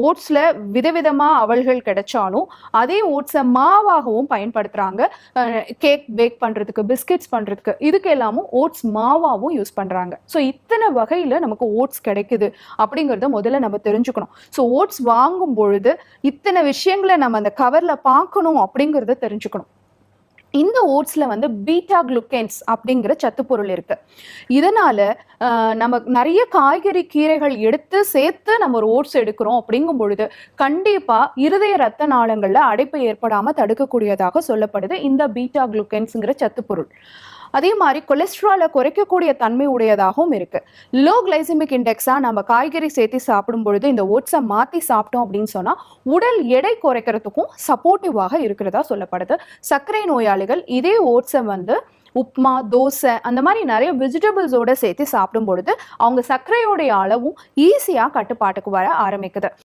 ஓட்ஸ்ல விதவிதமா அவல்கள் கிடைச்சாலும் அதே ஓட்ஸை மாவாகவும் பயன்படுத்துறாங்க. கேக் பேக் பண்றதுக்கு, பிஸ்கெட்ஸ் பண்றதுக்கு, இதுக்கு எல்லாமும் ஓட்ஸ் மாவாவும் யூஸ் பண்றாங்க. ஸோ இத்தனை வகையில நமக்கு ஓட்ஸ் கிடைக்குது அப்படிங்கறத முதல்ல நம்ம தெரிஞ்சுக்கணும். ஸோ ஓட்ஸ் வாங்கும் பொழுது இத்தனை விஷயங்களை நம்ம அந்த கவர்ல பார்க்கணும் அப்படிங்கறத தெரிஞ்சுக்கணும். இந்த ஓட்ஸ்ல வந்து பீட்டா குளுக்கன்ஸ் அப்படிங்கிற சத்துப்பொருள் இருக்கு. இதனால நம்ம நிறைய காய்கறி கீரைகள் எடுத்து சேர்த்து நம்ம ஒரு ஓட்ஸ் எடுக்கிறோம் அப்படிங்கும் பொழுது கண்டிப்பா இருதய ரத்த நாளங்கள்ல அடைப்பு ஏற்படாம தடுக்கக்கூடியதாக சொல்லப்படுது இந்த பீட்டா குளுக்கன்ஸ்ங்கிற சத்துப்பொருள். அதே மாதிரி கொலஸ்ட்ராலை குறைக்கக்கூடிய தன்மை உடையதாகவும் இருக்கு. லோ கிளைசமிக் இண்டெக்ஸா நம்ம காய்கறி சேர்த்து சாப்பிடும் பொழுது இந்த ஓட்ஸை மாத்தி சாப்பிட்டோம் அப்படின்னு சொன்னா உடல் எடை குறைக்கிறதுக்கும் சப்போர்ட்டிவாக இருக்கிறதா சொல்லப்படுது. சர்க்கரை நோயாளிகள் இதே ஓட்ஸை வந்து உப்மா, தோசை அந்த மாதிரி நிறைய வெஜிடபிள்ஸோட சேர்த்து சாப்பிடும் பொழுது அவங்க சர்க்கரையோடைய அளவும் ஈஸியா கட்டுப்பாட்டுக்கு வர ஆரம்பிக்குது.